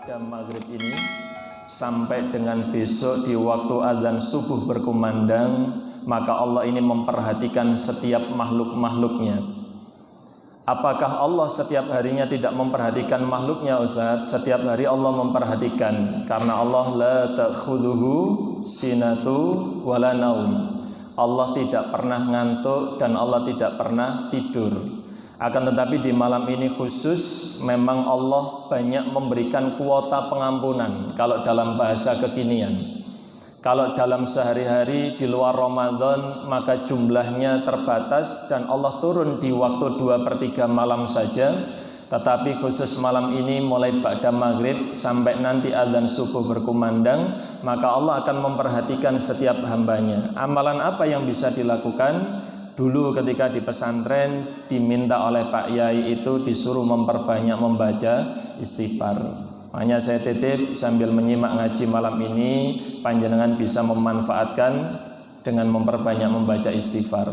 pada maghrib ini sampai dengan besok di waktu azan subuh berkumandang, maka Allah ini memperhatikan setiap makhluk-makhluknya. Apakah Allah setiap harinya tidak memperhatikan makhluknya, Ustaz? Setiap hari Allah memperhatikan, karena Allah la ta'khudhuhu sinatu wala naum. Allah tidak pernah ngantuk dan Allah tidak pernah tidur. Akan tetapi di malam ini khusus memang Allah banyak memberikan kuota pengampunan kalau dalam bahasa kekinian. Kalau dalam sehari-hari di luar Ramadan maka jumlahnya terbatas dan Allah turun di waktu 2/3 malam saja. Tetapi khusus malam ini mulai ba'da maghrib sampai nanti azan subuh berkumandang, maka Allah akan memperhatikan setiap hambanya. Amalan apa yang bisa dilakukan? Dulu ketika di pesantren diminta oleh Pak Yai itu disuruh memperbanyak membaca istighfar. Makanya saya titip sambil menyimak ngaji malam ini, panjenengan bisa memanfaatkan dengan memperbanyak membaca istighfar.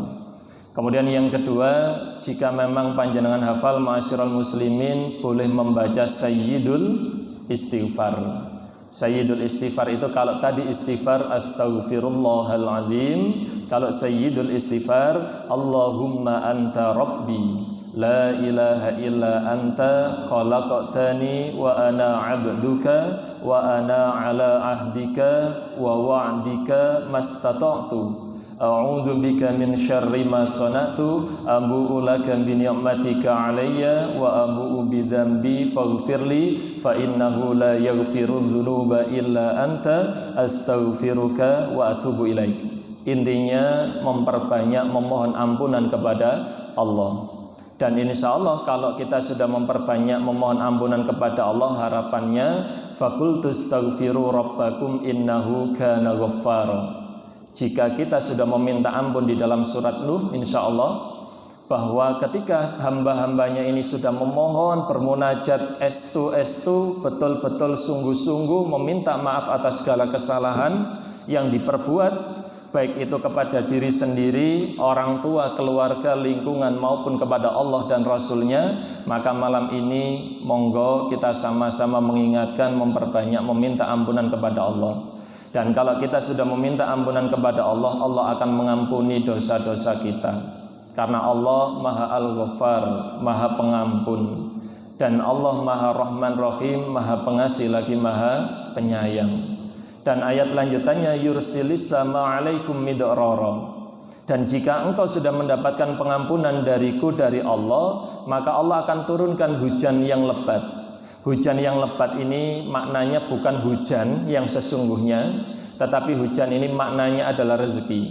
Kemudian yang kedua, jika memang panjenengan hafal ma'asyiral muslimin, boleh membaca Sayyidul Istighfar. Sayyidul Istighfar itu kalau tadi istighfar astaghfirullahaladzim, kalau Sayyidul Istighfar Allahumma anta rabbi la ilaha illa anta khalaqtani wa ana abduka wa ana ala ahdika wa wa'dika mastata'tu a'udzu bika min syarri ma sana'tu abu'u laka bi ni'matika 'alayya wa abu'u bi dzambi faghfirli fa innahu la yaghfiru dzunuba illa anta astaghfiruka wa atubu ilaik. Intinya memperbanyak memohon ampunan kepada Allah. Dan insya Allah kalau kita sudah memperbanyak memohon ampunan kepada Allah, harapannya faqultu astaghfiru rabbakum innahu kana ghaffara. Jika kita sudah meminta ampun di dalam surat Nuh, insya Allah bahwa ketika hamba-hambanya ini sudah memohon bermunajat estu betul-betul sungguh-sungguh meminta maaf atas segala kesalahan yang diperbuat, baik itu kepada diri sendiri, orang tua, keluarga, lingkungan maupun kepada Allah dan Rasulnya, maka malam ini monggo kita sama-sama mengingatkan, memperbanyak meminta ampunan kepada Allah. Dan kalau kita sudah meminta ampunan kepada Allah, Allah akan mengampuni dosa-dosa kita. Karena Allah Maha Al-Ghaffar, Maha Pengampun. Dan Allah Maha Rahman Rahim, Maha Pengasih lagi Maha Penyayang. Dan ayat lanjutannya yursilis sama alaikum midrara. Dan jika engkau sudah mendapatkan pengampunan dariku, dari Allah, maka Allah akan turunkan hujan yang lebat. Hujan yang lebat ini maknanya bukan hujan yang sesungguhnya, tetapi hujan ini maknanya adalah rezeki.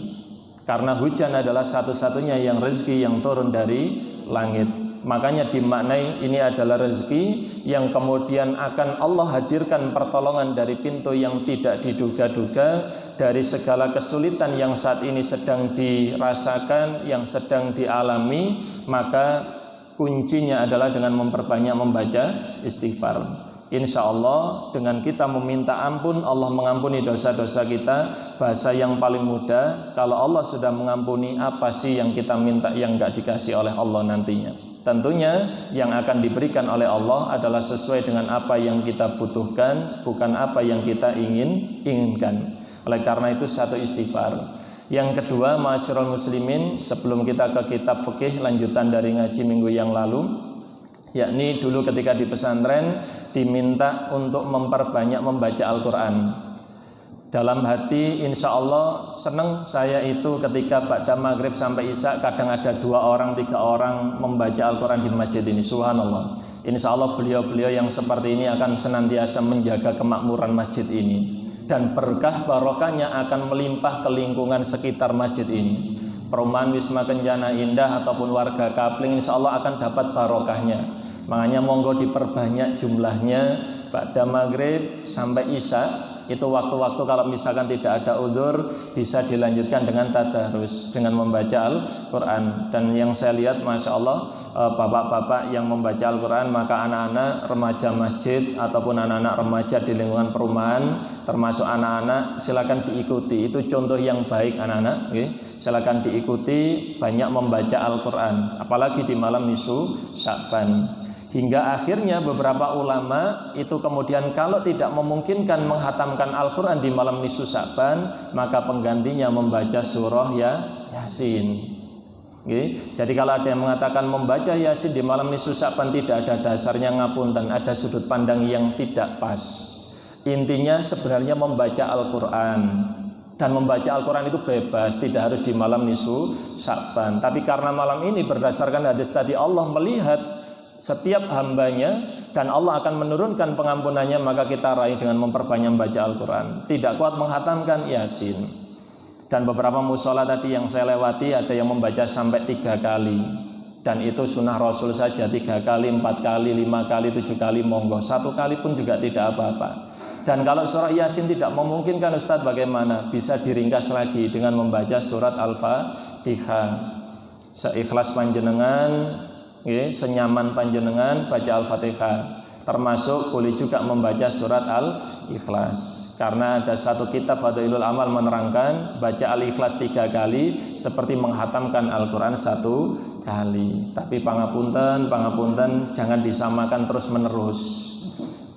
Karena hujan adalah satu-satunya yang rezeki yang turun dari langit. Makanya dimaknai ini adalah rezeki yang kemudian akan Allah hadirkan pertolongan dari pintu yang tidak diduga-duga, dari segala kesulitan yang saat ini sedang dirasakan, yang sedang dialami, maka kuncinya adalah dengan memperbanyak membaca istighfar. Insya Allah dengan kita meminta ampun, Allah mengampuni dosa-dosa kita. Bahasa yang paling mudah, kalau Allah sudah mengampuni, apa sih yang kita minta yang gak dikasih oleh Allah nantinya? Tentunya yang akan diberikan oleh Allah adalah sesuai dengan apa yang kita butuhkan, bukan apa yang kita inginkan. Oleh karena itu satu istighfar. Yang kedua, ma'asyiral muslimin, sebelum kita ke kitab fikih lanjutan dari ngaji minggu yang lalu, yakni dulu ketika di pesantren diminta untuk memperbanyak membaca Al-Quran. Dalam hati insya Allah senang saya itu ketika ba'da maghrib sampai isya kadang ada 2 orang 3 orang membaca Al-Quran di masjid ini. Subhanallah. Insya Allah beliau-beliau yang seperti ini akan senantiasa menjaga kemakmuran masjid ini. Dan berkah barokahnya akan melimpah ke lingkungan sekitar masjid ini. Perumahan Wisma Kencana Indah ataupun warga Kapling insya Allah akan dapat barokahnya. Makanya monggo diperbanyak jumlahnya ba'da maghrib sampai isya. Itu waktu-waktu kalau misalkan tidak ada udzur bisa dilanjutkan dengan tadarus, dengan membaca Al-Quran. Dan yang saya lihat Masya Allah bapak-bapak yang membaca Al-Quran, maka anak-anak remaja masjid ataupun anak-anak remaja di lingkungan perumahan termasuk anak-anak silakan diikuti. Itu contoh yang baik anak-anak, okay? Silakan diikuti banyak membaca Al-Quran, apalagi di malam nisfu Sya'ban. Hingga akhirnya beberapa ulama itu kemudian kalau tidak memungkinkan menghatamkan Al-Quran di malam nisfu Sya'ban, maka penggantinya membaca surah Yasin. Jadi kalau ada yang mengatakan membaca Yasin di malam nisfu Sya'ban tidak ada dasarnya, ngapunten, ada sudut pandang yang tidak pas. Intinya sebenarnya membaca Al-Quran, dan membaca Al-Quran itu bebas, tidak harus di malam nisfu Sya'ban. Tapi karena malam ini berdasarkan hadis tadi Allah melihat setiap hambanya dan Allah akan menurunkan pengampunannya, maka kita raih dengan memperbanyak membaca Al-Quran. Tidak kuat menghatamkan Yasin. Dan beberapa musola tadi yang saya lewati ada yang membaca sampai 3 kali. Dan itu sunnah Rasul saja, 3 kali, 4 kali, 5 kali, 7 kali, monggo. 1 kali pun juga tidak apa-apa. Dan kalau surah Yasin tidak memungkinkan, Ustadz bagaimana? Bisa diringkas lagi dengan membaca surat Al-Fatihah. Seikhlas panjenengan, senyaman panjenengan baca Al-Fatihah. Termasuk boleh juga membaca surat Al-Ikhlas. Karena ada satu kitab Fadailul Amal menerangkan baca Al-Ikhlas 3 kali seperti menghatamkan Al-Quran 1 kali. Tapi pangapunten, jangan disamakan terus menerus.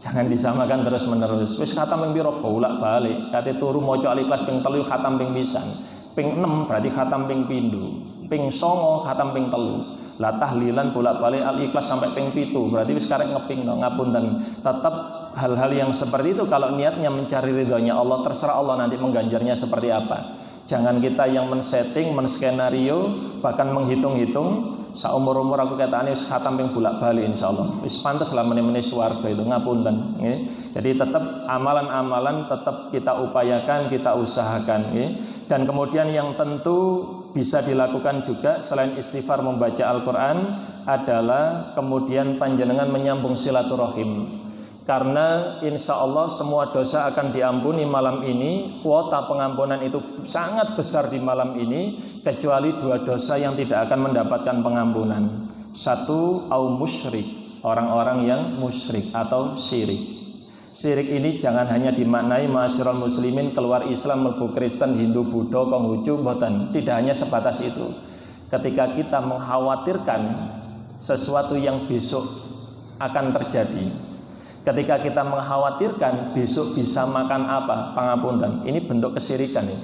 Jangan disamakan terus menerus. Wis khatam ping pira bolak balik. Kate turu maca Al-Ikhlas ping 3 khatam ping pisan. Ping 6 berarti khatam ping pindho. Ping 9 khatam ping 3. Lah tahlilan bolak-balik Al-Ikhlas sampai ping 7, berarti wis karek ngeping no, ngapunten. Tetap hal-hal yang seperti itu kalau niatnya mencari ridhonya Allah, terserah Allah nanti mengganjarnya seperti apa. Jangan kita yang men-setting, men-skenario, bahkan menghitung-hitung. Saumur-umur aku katane wis khatam ping bolak-balik insyaallah. Wis pantes lah meneh-meneh swarga itu, ngapunten nggih. Jadi tetap amalan-amalan tetap kita upayakan, kita usahakan nggih. Dan kemudian yang tentu bisa dilakukan juga selain istighfar membaca Al-Quran adalah kemudian panjenengan menyambung silaturahim. Karena insya Allah semua dosa akan diampuni malam ini. Kuota pengampunan itu sangat besar di malam ini, kecuali 2 dosa yang tidak akan mendapatkan pengampunan. 1, au musyrik, orang-orang yang musyrik atau syirik. Syirik ini jangan hanya dimaknai ma'asyiral muslimin keluar Islam, mlebu Kristen, Hindu, Buddha, Konghucu, mboten. Tidak hanya sebatas itu. Ketika kita mengkhawatirkan sesuatu yang besok akan terjadi, ketika kita mengkhawatirkan besok bisa makan apa, pangapunten, ini bentuk kesyirikan ini.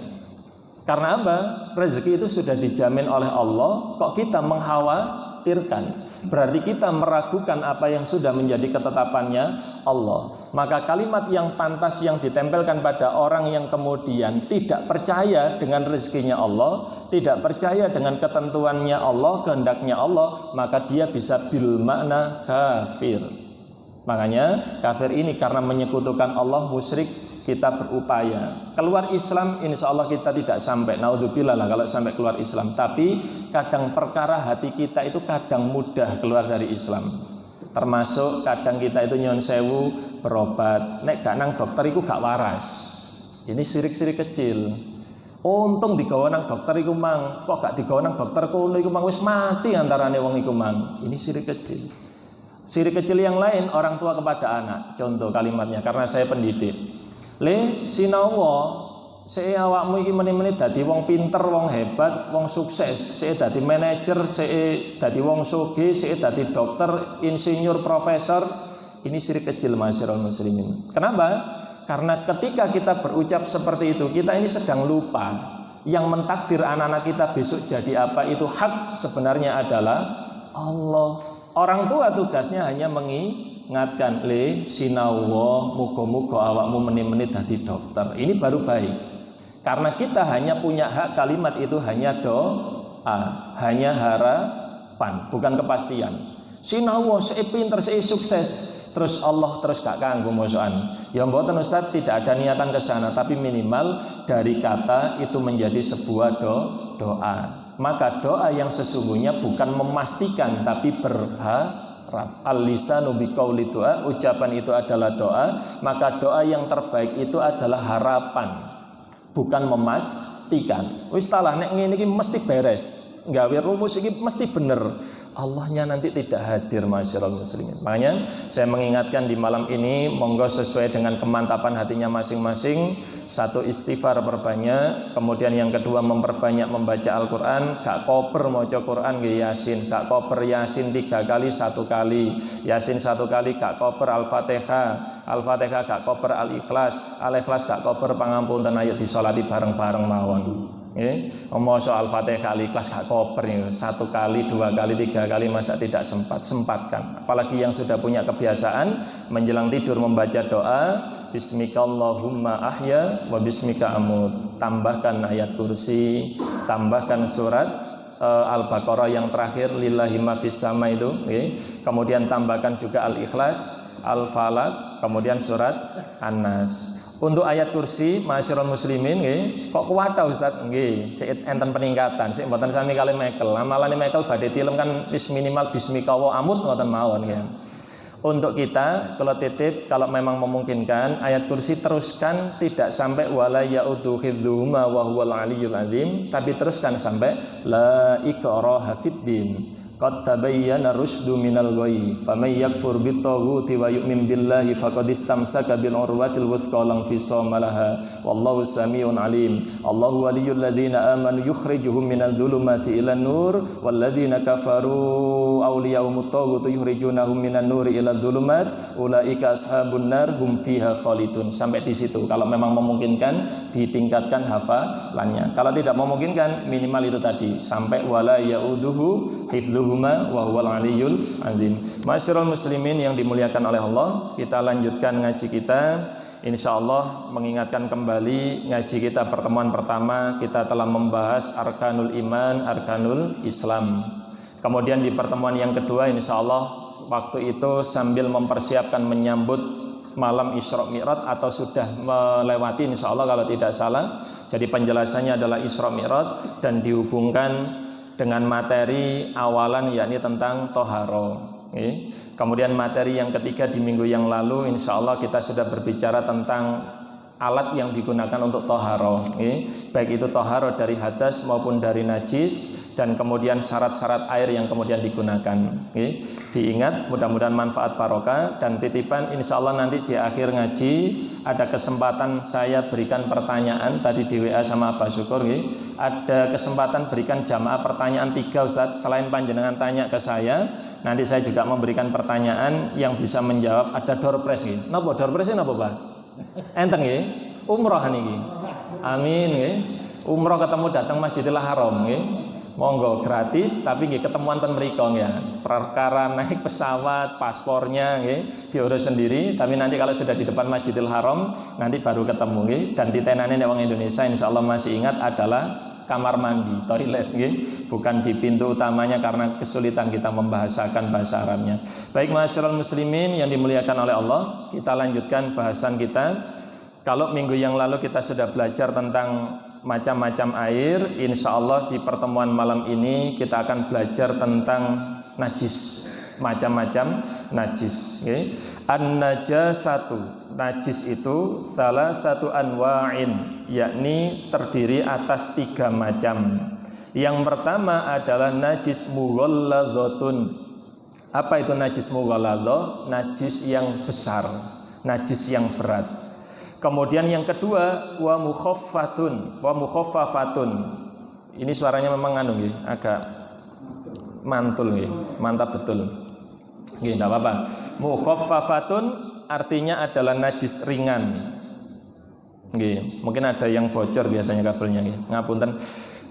Karena apa? Rezeki itu sudah dijamin oleh Allah, kok kita mengkhawatirkan? Berarti kita meragukan apa yang sudah menjadi ketetapannya Allah. Maka kalimat yang pantas yang ditempelkan pada orang yang kemudian tidak percaya dengan rezekinya Allah, tidak percaya dengan ketentuannya Allah, kehendaknya Allah, maka dia bisa bil makna kafir. Makanya kafir ini karena menyekutukan Allah, musyrik, kita berupaya keluar Islam, insya Allah kita tidak sampai, naudzubillah lah kalau sampai keluar Islam. Tapi kadang perkara hati kita itu kadang mudah keluar dari Islam. Termasuk kadang kita itu nyon sewu berobat, nek gak nang dokter iku gak waras. Ini sirik-sirik kecil. Untung digawa nang dokter iku mang, kok gak digawa nang dokter kono iku mang wis mati antarane wong iku mang. Ini sirik kecil. Sirik kecil yang lain orang tua kepada anak. Contoh kalimatnya, karena saya pendidik. Le sinawa sik awakmu iki meneh-meneh dadi wong pinter, wong hebat, wong sukses, sik dadi manajer, sik dadi wong sugih, sik dadi dokter, insinyur, profesor. Ini syirik kecil ma'asyiral muslimin. Kenapa? Karena ketika kita berucap seperti itu, kita ini sedang lupa yang mentakdir anak-anak kita besok jadi apa itu hak sebenarnya adalah Allah. Orang tua tugasnya hanya mengingatkan, le sinawa muga-muga awakmu meneh-meneh dadi dokter. Ini baru baik. Karena kita hanya punya hak, kalimat itu hanya doa, hanya harapan, bukan kepastian. Sinawa sik pinter, sik sukses, terus Allah terus gak kanggo mosokan. Ya mboten Ustaz, tidak ada niatan ke sana, tapi minimal dari kata itu menjadi sebuah doa. Maka doa yang sesungguhnya bukan memastikan tapi berharap. Al-lisanu biqauli doa, ucapan itu adalah doa. Maka doa yang terbaik itu adalah harapan, bukan memastikan. Wis talah nek ngene iki mesti beres, gawe rumus iki mesti bener. Allahnya nanti tidak hadir, masyaallah muslimin. Makanya saya mengingatkan di malam ini, monggo sesuai dengan kemantapan hatinya masing-masing. Satu, istighfar perbanyak. Kemudian yang kedua, memperbanyak membaca Al-Quran. Gak koper maca Quran nggih Yasin. Gak koper Yasin 3 kali 1 kali. Yasin 1 kali gak koper Al-Fatihah. Al-Fatihah gak koper Al-Ikhlas. Al-Ikhlas gak koper pangampunten, ayo disolati bareng-bareng mawon. Maca Al-Fatihah Al-Ikhlas gak koper 1 kali, 2 kali, 3 kali, masa tidak sempatkan. Apalagi yang sudah punya kebiasaan menjelang tidur membaca doa Bismikallahumma ahya wa bismika amut. Tambahkan ayat kursi, tambahkan surat Al-Baqarah yang terakhir, lillahi ma fis sama itu, kemudian tambahkan juga Al-Ikhlas, Al-Falaq, kemudian surat An-Nas. Untuk ayat kursi, masyarul muslimin kok kuat ta Ustaz? Nggih, sik enten peningkatan. Sik mboten sami kali Michael. Amalane Michael badhe tilem kan wis minimal bismika wa amut ngoten mawon nggih. Untuk kita, kalau titip, kalau memang memungkinkan, ayat kursi teruskan tidak sampai wala ya'udhu hifdhuhuma wa huwal aliyyul azim, tapi teruskan sampai la ikraha fiddin. Qad tabayyana rusydu minal ghayy, faman yakfur bit-taghuti wa yu'min billahi faqad istamsaka bil urwatil wuthqa lam fisama laha wallahu samiun alim. Allahu waliyyul ladzina amanu yukhrijuhum minadh dhulumati ilan nur wal ladzina kafaru awliya'umut taghut yukhrijunahum minan nuri ilal dhulumat ulaika ashabun nar hum fiha khalidun. Sampai di situ. Kalau memang memungkinkan ditingkatkan hafalannya. Kalau tidak memungkinkan minimal itu tadi sampai wala ya'uduhu hifdhuhuma wa huwal aliyyul azim. Masyarul muslimin yang dimuliakan oleh Allah, kita lanjutkan ngaji kita. Insyaallah mengingatkan kembali ngaji kita pertemuan pertama kita telah membahas arkanul iman, arkanul Islam. Kemudian di pertemuan yang kedua insyaallah waktu itu sambil mempersiapkan menyambut malam Isra Mi'raj atau sudah melewati insyaallah kalau tidak salah. Jadi penjelasannya adalah Isra Mi'raj dan dihubungkan dengan materi awalan yakni tentang toharo. Kemudian materi yang ketiga di minggu yang lalu insya Allah kita sudah berbicara tentang alat yang digunakan untuk toharo, baik itu toharo dari hadas maupun dari najis, dan kemudian syarat-syarat air yang kemudian digunakan. Diingat, mudah-mudahan manfaat barokah. Dan titipan insya Allah nanti di akhir ngaji ada kesempatan saya berikan pertanyaan. Tadi di WA sama Pak Syukur, ada kesempatan berikan jamaah pertanyaan 3 Ustaz. Selain panjenengan tanya ke saya, nanti saya juga memberikan pertanyaan yang bisa menjawab. Ada door prize nggih. Napa door prize napa Pak? Enten nggih. Umroh niki. Amin nggih. Umroh ketemu datang Masjidil Haram nggih. Monggo gratis tapi nggih ketemuan ten mriku ya. Perkara naik pesawat, paspornya nggih diurus sendiri, tapi nanti kalau sudah di depan Masjidil Haram nanti baru ketemu nggih. Dan ditenane nek wong Indonesia insyaallah masih ingat adalah kamar mandi, toilet nggih, bukan di pintu utamanya karena kesulitan kita membahasakan bahasa Arabnya. Baik masyarul muslimin yang dimuliakan oleh Allah, kita lanjutkan bahasan kita. Kalau minggu yang lalu kita sudah belajar tentang macam-macam air, insya Allah di pertemuan malam ini kita akan belajar tentang najis, macam-macam najis. An-najasatu, najis itu salah satu anwa'in, yakni terdiri atas 3 macam. Yang pertama adalah najis mughalladzatun. Apa itu najis mughalladzah? Najis yang besar, najis yang berat. Kemudian yang kedua wa mukhaffafatun. Ini suaranya memang agak mantul nggih, mantap betul. Nggih, enggak apa-apa. Mukhaffafatun artinya adalah najis ringan. Nggih, mungkin ada yang bocor biasanya kabelnya nggih. Ngapunten.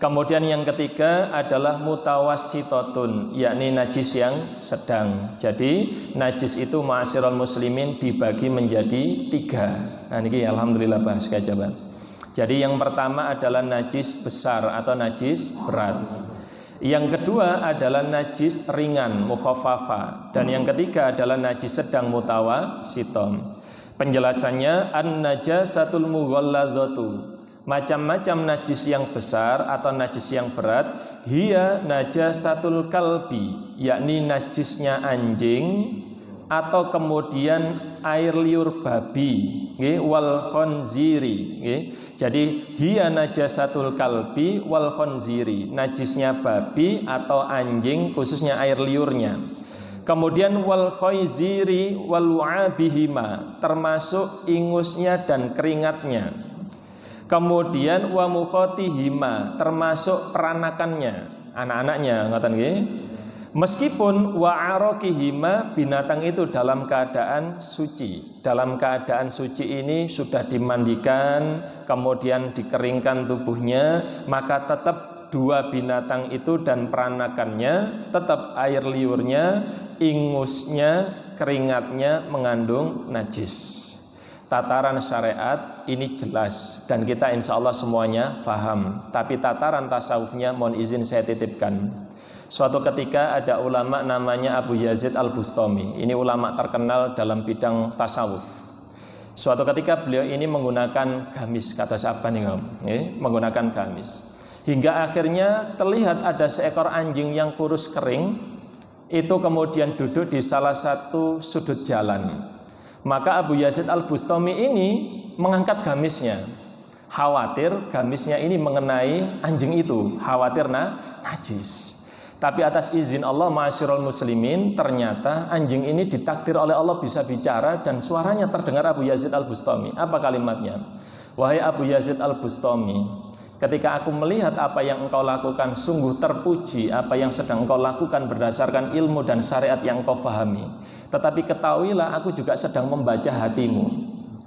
Kemudian yang ketiga adalah mutawassitatun, yakni najis yang sedang. Jadi najis itu ma'asyiral muslimin dibagi menjadi 3. Nah ini alhamdulillah bahas kajaban. Jadi yang pertama adalah najis besar atau najis berat. Yang kedua adalah najis ringan, mukhaffafa. Dan yang ketiga adalah najis sedang, mutawassiton. Penjelasannya an-najasatul mughalladzatu. Macam-macam najis yang besar atau najis yang berat, hiya najasatul kalbi, yakni najisnya anjing atau kemudian air liur babi, wal khanziri. Jadi hiya najasatul kalbi wal khanziri, najisnya babi atau anjing, khususnya air liurnya. Kemudian wal khaiziri wal lu'abihima, termasuk ingusnya dan keringatnya. Kemudian wa mukhatihima, termasuk peranakannya, anak-anaknya, ngoten nggih. Meskipun wa araqihima, binatang itu dalam keadaan suci. Dalam keadaan suci ini sudah dimandikan, kemudian dikeringkan tubuhnya, maka tetap dua binatang itu dan peranakannya, tetap air liurnya, ingusnya, keringatnya mengandung najis. Tataran syariat ini jelas dan kita insya Allah semuanya paham. Tapi tataran tasawufnya mohon izin saya titipkan. Suatu ketika ada ulama namanya Abu Yazid Al-Bustami. Ini ulama terkenal dalam bidang tasawuf. Suatu ketika beliau ini menggunakan gamis, kata siapa nih Om? Menggunakan gamis. Hingga akhirnya terlihat ada seekor anjing yang kurus kering, itu kemudian duduk di salah satu sudut jalan. Maka Abu Yazid Al-Bustami ini mengangkat gamisnya, khawatir gamisnya ini mengenai anjing itu, khawatir najis. Tapi atas izin Allah, ma'asyiral muslimin, ternyata anjing ini ditakdir oleh Allah bisa bicara dan suaranya terdengar Abu Yazid Al-Bustami. Apa kalimatnya? Wahai Abu Yazid Al-Bustami, ketika aku melihat apa yang engkau lakukan, sungguh terpuji apa yang sedang engkau lakukan berdasarkan ilmu dan syariat yang engkau pahami. Tetapi ketahuilah aku juga sedang membaca hatimu.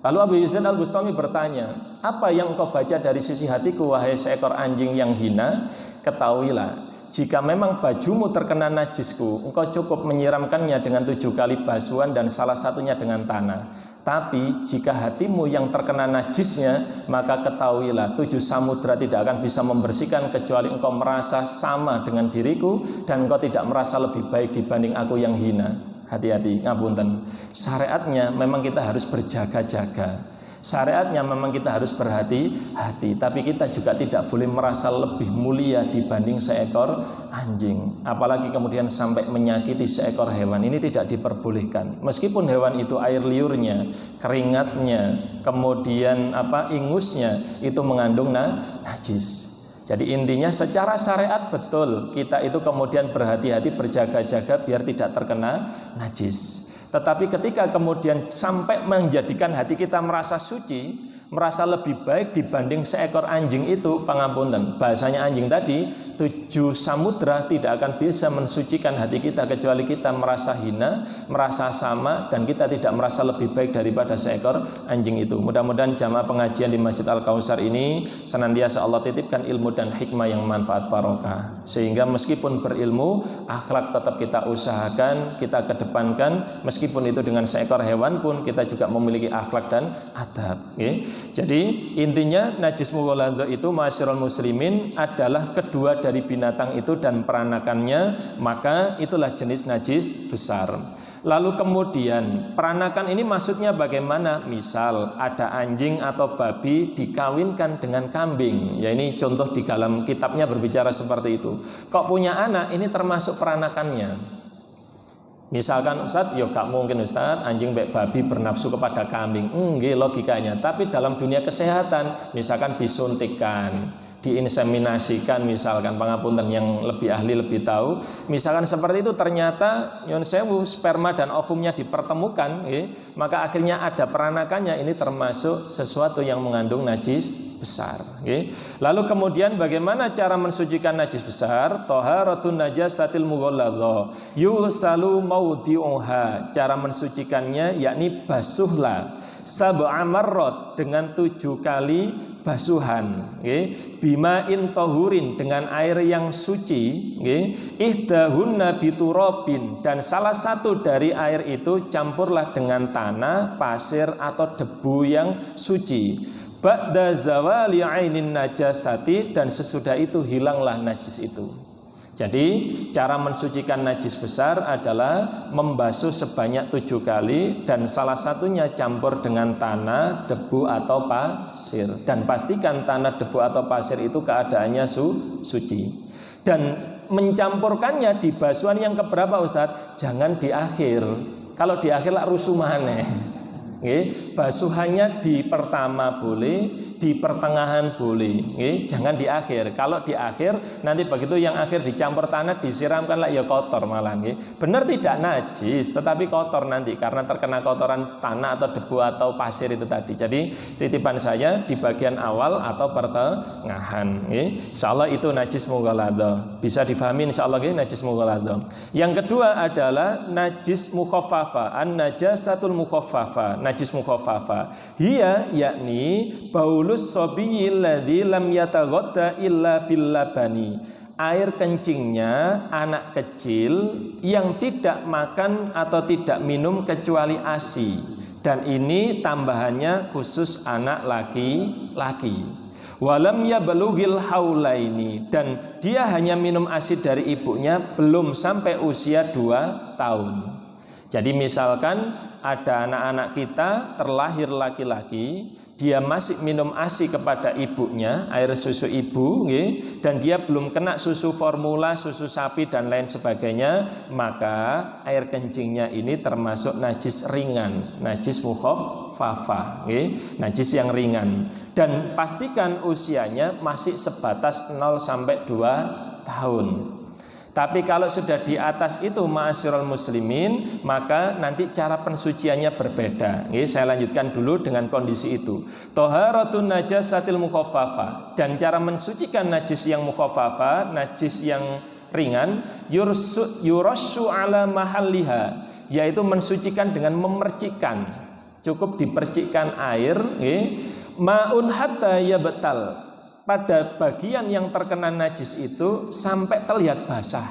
Lalu Abu Yazid Al-Bustami bertanya, apa yang engkau baca dari sisi hatiku wahai seekor anjing yang hina? Ketahuilah, jika memang bajumu terkena najisku, engkau cukup menyiramkannya dengan 7 kali basuhan dan salah satunya dengan tanah. Tapi jika hatimu yang terkena najisnya, maka ketahuilah 7 samudra tidak akan bisa membersihkan kecuali engkau merasa sama dengan diriku dan engkau tidak merasa lebih baik dibanding aku yang hina. Hati-hati, ngapunten. Syariatnya memang kita harus berjaga-jaga. Syariatnya memang kita harus berhati-hati, tapi kita juga tidak boleh merasa lebih mulia dibanding seekor anjing. Apalagi kemudian sampai menyakiti seekor hewan, ini tidak diperbolehkan. Meskipun hewan itu air liurnya, keringatnya, kemudian ingusnya itu mengandung najis. Jadi intinya secara syariat betul kita itu kemudian berhati-hati, berjaga-jaga biar tidak terkena najis. Tetapi ketika kemudian sampai menjadikan hati kita merasa suci, merasa lebih baik dibanding seekor anjing itu, pangapunten, bahasanya anjing tadi, 7 samudra tidak akan bisa mensucikan hati kita kecuali kita merasa hina, merasa sama, dan kita tidak merasa lebih baik daripada seekor anjing itu. Mudah-mudahan jamaah pengajian di Masjid Al-Kautsar ini senantiasa Allah titipkan ilmu dan hikmah yang manfaat barokah, sehingga meskipun berilmu, akhlak tetap kita usahakan, kita kedepankan. Meskipun itu dengan seekor hewan pun kita juga memiliki akhlak dan adab. Jadi intinya najis mughalladhah itu, ma'asyiral muslimin, adalah kedua dari binatang itu dan peranakannya, maka itulah jenis najis besar. Lalu kemudian peranakan ini maksudnya bagaimana? Misal ada anjing atau babi dikawinkan dengan kambing, ya ini contoh di dalam kitabnya berbicara seperti itu. Kok punya anak, ini termasuk peranakannya. Misalkan Ustaz, ya gak mungkin Ustaz anjing mbek babi bernafsu kepada kambing. Nggih logikanya. Tapi dalam dunia kesehatan, misalkan disuntikkan, diinseminasikan, misalkan, pangapunten yang lebih ahli lebih tahu, misalkan seperti itu, ternyata nyon sewu sperma dan ovumnya dipertemukan, maka akhirnya ada peranakannya, ini termasuk sesuatu yang mengandung najis besar. Lalu kemudian bagaimana cara mensucikan najis besar? Thaharatun najasatil mughalladhah yusalu maudhi'uha. Cara mensucikannya yakni basuhlah sab'a marrat, dengan 7 kali basuhan, bima in tohurin, dengan air yang suci, ihdahunna biturabin, dan salah satu dari air itu campurlah dengan tanah, pasir atau debu yang suci, ba'da zawali ainin najasati, dan sesudah itu hilanglah najis itu. Jadi cara mensucikan najis besar adalah membasuh sebanyak 7 kali, dan salah satunya campur dengan tanah, debu atau pasir, dan pastikan tanah, debu atau pasir itu keadaannya suci. Dan mencampurkannya di basuhan yang keberapa Ustaz? Jangan di akhir. Kalau di akhir lah rusuh maneh. Basuhannya di pertama boleh, di pertengahan boleh, jangan di akhir. Kalau di akhir nanti begitu yang akhir dicampur tanah disiramkan lah ya kotor malah. Benar tidak najis, tetapi kotor nanti karena terkena kotoran tanah atau debu atau pasir itu tadi. Jadi titipan saya di bagian awal atau pertengahan. Insyaallah itu najis mughaladhah. Bisa difahami insyaallah najis mughaladhah. Yang kedua adalah najis mukhaffafa, an-najasatul mukhaffafa. Najis mukhaffafa hiya yakni baulus sabiyil ladzi lam yataghadda illa bil labani. Air kencingnya anak kecil yang tidak makan atau tidak minum kecuali ASI. Dan ini tambahannya khusus anak laki-laki. Walam yablugil haulaini, dan dia hanya minum ASI dari ibunya belum sampai usia 2 tahun. Jadi misalkan ada anak-anak kita terlahir laki-laki, dia masih minum ASI kepada ibunya, air susu ibu, dan dia belum kena susu formula, susu sapi dan lain sebagainya, maka air kencingnya ini termasuk najis ringan, najis mukhaffafa, najis yang ringan. Dan pastikan usianya masih sebatas 0 sampai 2 tahun. Tapi kalau sudah di atas itu ma'asyiral muslimin, maka nanti cara pensuciannya berbeda. Saya lanjutkan dulu dengan kondisi itu. Thaharatun najasatil mukhaffafa, dan cara mensucikan najis yang mukhaffafa, najis yang ringan, yurassu ala mahalliha, yaitu mensucikan dengan memercikkan. Cukup dipercikkan air, ma'un hatta yabtal, pada bagian yang terkena najis itu sampai terlihat basah.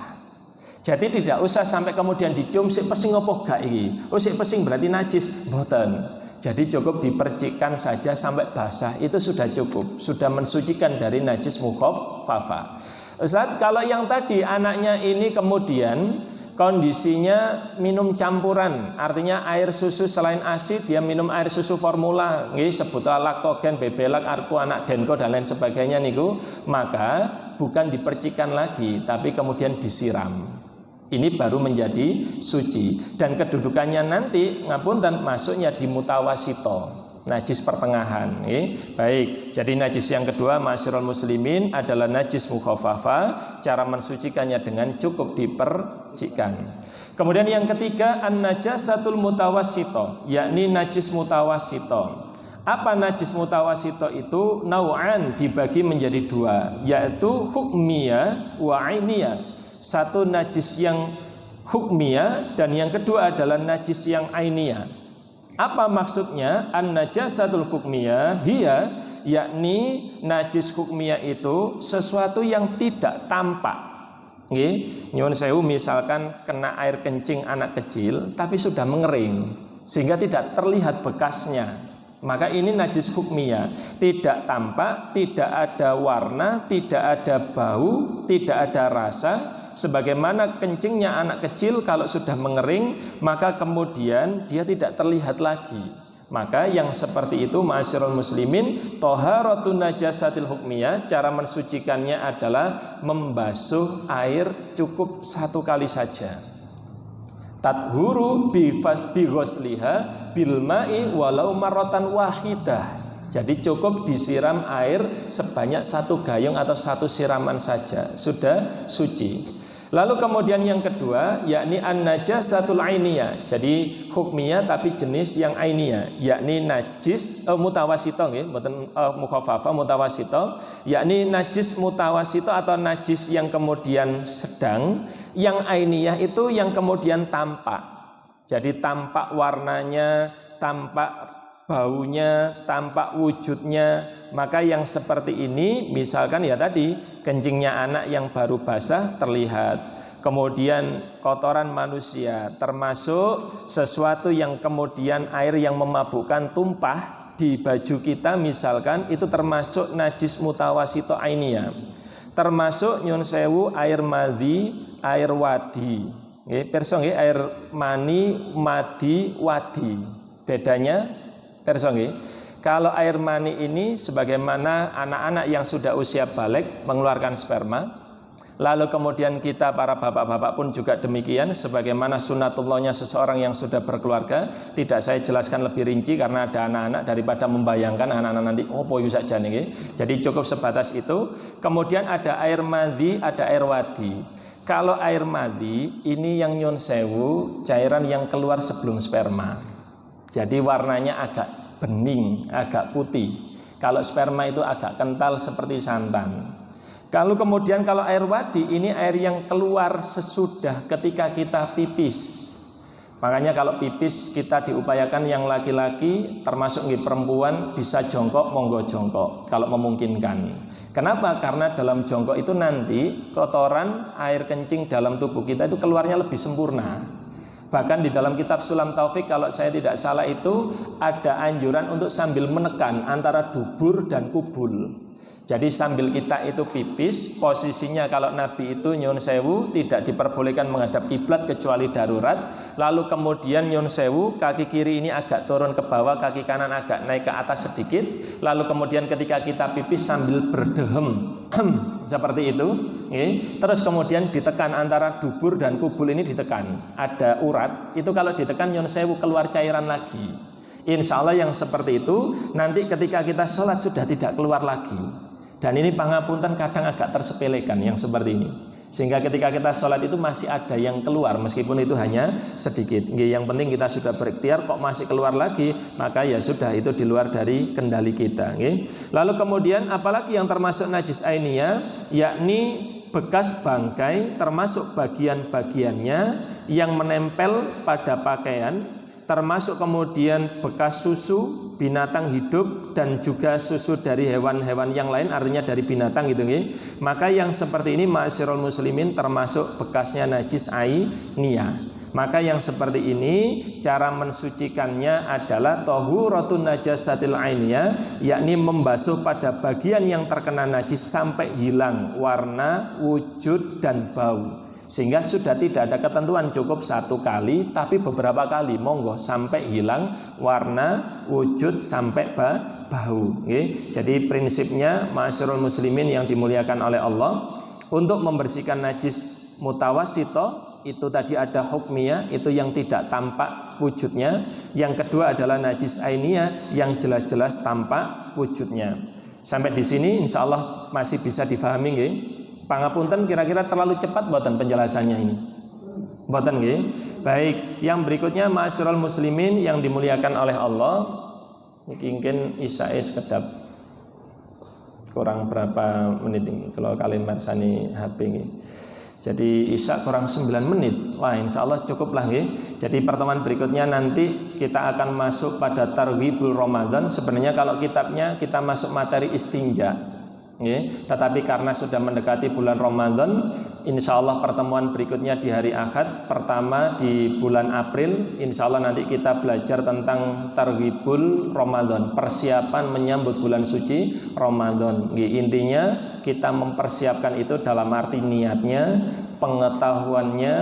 Jadi tidak usah sampai kemudian dicium sik pesing opo gak iki. Oh sik pesing berarti najis, mboten. Jadi cukup dipercikkan saja sampai basah, itu sudah cukup, sudah mensucikan dari najis mukhaffafa. Ustaz, kalau yang tadi anaknya ini kemudian kondisinya minum campuran, artinya air susu selain ASI dia minum air susu formula, sebutlah laktogen, bebelak, arku, anak denko dan lain sebagainya niku, maka bukan dipercikan lagi tapi kemudian disiram. Ini baru menjadi suci, dan kedudukannya nanti ngapunten masuknya di mutawasito, najis pertengahan. Baik, jadi najis yang kedua ma'asyiral muslimin adalah najis mukhaffafa, cara mensucikannya dengan cukup dipercikkan. Kemudian yang ketiga an-najasatul mutawassito, yakni najis mutawassito. Apa najis mutawassito itu? Nau'an, dibagi menjadi 2, yaitu hukmiyah wa ainiyah. Satu najis yang hukmiyah dan yang kedua adalah najis yang ainiyah. Apa maksudnya? An-najasatul hukmiyah hiya, yakni najis hukmiyah itu sesuatu yang tidak tampak. Nyuwun sewu, misalkan kena air kencing anak kecil tapi sudah mengering sehingga tidak terlihat bekasnya, maka ini najis hukmiyah. Tidak tampak, tidak ada warna, tidak ada bau, tidak ada rasa. Sebagaimana kencingnya anak kecil kalau sudah mengering, maka kemudian dia tidak terlihat lagi. Maka yang seperti itu ma'asyiral muslimin, thaharatun najasatil hukmiyah, cara mensucikannya adalah membasuh air cukup 1 kali saja. Tathuru bi ghusliha bil ma'i walau marratan wahidah. Jadi cukup disiram air sebanyak 1 gayung atau 1 siraman saja, sudah suci. Lalu kemudian yang kedua yakni an-najasatul ainiyah. Jadi hukmiyah tapi jenis yang ainiyah, yakni najis mutawassito nggih, mboten mukhaffafa, mutawassito, yakni najis mutawassito atau najis yang kemudian sedang. Yang ainiyah itu yang kemudian tampak. Jadi tampak warnanya, tampak baunya, tampak wujudnya. Maka yang seperti ini, misalkan ya tadi kencingnya anak yang baru basah terlihat, kemudian kotoran manusia, termasuk sesuatu yang kemudian air yang memabukkan tumpah di baju kita misalkan, itu termasuk najis mutawassito ainiyah. Termasuk nyun sewu air madhi, air wadi. Perso nggih, air mani, madi, wadi. Bedanya perso nggih. Kalau air mani ini sebagaimana anak-anak yang sudah usia balik mengeluarkan sperma. Lalu kemudian kita para bapak-bapak pun juga demikian, sebagaimana sunatullahnya seseorang yang sudah berkeluarga. Tidak saya jelaskan lebih rinci karena ada anak-anak, daripada membayangkan anak-anak nanti opo yo sakjane nggih. Jadi cukup sebatas itu. Kemudian ada air madhi, ada air wadi. Kalau air madhi ini yang nyun sewu, cairan yang keluar sebelum sperma. Jadi warnanya agak bening, agak putih. Kalau sperma itu agak kental seperti santan. Kalau kemudian kalau air wadi ini air yang keluar sesudah ketika kita pipis. Makanya kalau pipis kita diupayakan yang laki-laki termasuk perempuan bisa jongkok, monggo jongkok kalau memungkinkan. Kenapa? Karena dalam jongkok itu nanti kotoran air kencing dalam tubuh kita itu keluarnya lebih sempurna. Bahkan di dalam kitab Sulam Taufik kalau saya tidak salah itu ada anjuran untuk sambil menekan antara dubur dan kubul. Jadi sambil kita itu pipis, posisinya kalau Nabi itu nyun sewu tidak diperbolehkan menghadap kiblat kecuali darurat. Lalu kemudian nyun sewu, kaki kiri ini agak turun ke bawah, kaki kanan agak naik ke atas sedikit. Lalu kemudian ketika kita pipis sambil berdehem seperti itu. Terus kemudian ditekan antara dubur dan kubul ini ditekan. Ada urat, itu kalau ditekan nyun sewu keluar cairan lagi. Insya Allah yang seperti itu nanti ketika kita sholat sudah tidak keluar lagi. Dan ini pangapunten kadang agak tersepelekan yang seperti ini. Sehingga ketika kita sholat itu masih ada yang keluar meskipun itu hanya sedikit. Yang penting kita sudah berikhtiar, kok masih keluar lagi, maka ya sudah itu di luar dari kendali kita. Lalu kemudian apalagi yang termasuk najis ainiyah, yakni bekas bangkai termasuk bagian-bagiannya yang menempel pada pakaian, termasuk kemudian bekas susu binatang hidup dan juga susu dari hewan-hewan yang lain, artinya dari binatang gitu nggih. Maka yang seperti ini ma'asyiral muslimin termasuk bekasnya najis ainiyah. Maka yang seperti ini cara mensucikannya adalah tahuratun najasatil ainiyah, yakni membasuh pada bagian yang terkena najis sampai hilang warna, wujud dan bau. Sehingga sudah tidak ada ketentuan cukup satu kali, tapi beberapa kali monggo sampai hilang warna, wujud sampai bau. Jadi prinsipnya ma'asyiral muslimin yang dimuliakan oleh Allah, untuk membersihkan najis mutawasito itu tadi ada hukmiyah, itu yang tidak tampak wujudnya. Yang kedua adalah najis ainiyah yang jelas-jelas tampak wujudnya. Sampai di sini insya Allah masih bisa difahami nggih. Pangapunten kira-kira terlalu cepat mboten penjelasannya ini? Mboten nggih. Baik, yang berikutnya ma'asyiral muslimin yang dimuliakan oleh Allah. Niki mungkin isyae sekedap kurang berapa menit ini kalau kalian marsani HP ini. Jadi isya kurang 9 menit. Wah, insya Allah cukup lah nggih. Jadi pertemuan berikutnya nanti kita akan masuk pada Targhibul Ramadan. Sebenarnya kalau kitabnya kita masuk materi istinja. Tetapi karena sudah mendekati bulan Ramadan, insya Allah pertemuan berikutnya di hari Ahad pertama di bulan April, insya Allah nanti kita belajar tentang Targhibul Ramadan, persiapan menyambut bulan suci Ramadan. Intinya kita mempersiapkan itu dalam arti niatnya, pengetahuannya,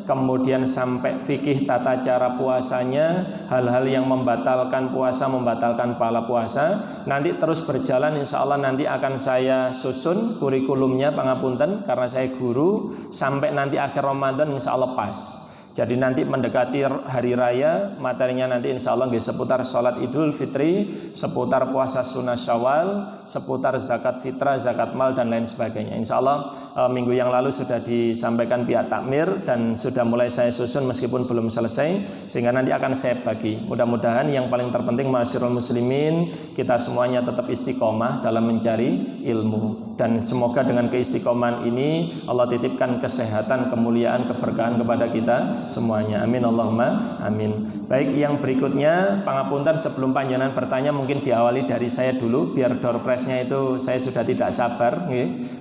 kemudian sampai fikih tata cara puasanya, hal-hal yang membatalkan puasa, membatalkan pahala puasa. Nanti terus berjalan, insya Allah nanti akan saya susun kurikulumnya, pangapunten karena saya guru, sampai nanti akhir Ramadan insya Allah pas. Jadi nanti mendekati hari raya, materinya nanti insya Allah seputar sholat Idul Fitri, seputar puasa sunnah Syawal, seputar zakat fitrah, zakat mal dan lain sebagainya. Insya Allah minggu yang lalu sudah disampaikan pihak takmir dan sudah mulai saya susun meskipun belum selesai, sehingga nanti akan saya bagi. Mudah-mudahan yang paling terpenting ma'asyiral muslimin, kita semuanya tetap istiqomah dalam mencari ilmu, dan semoga dengan keistiqomahan ini Allah titipkan kesehatan, kemuliaan, keberkahan kepada kita semuanya. Amin Allahumma amin. Baik, yang berikutnya pangapunten sebelum panjenengan bertanya mungkin diawali dari saya dulu biar door prize-nya itu saya sudah tidak sabar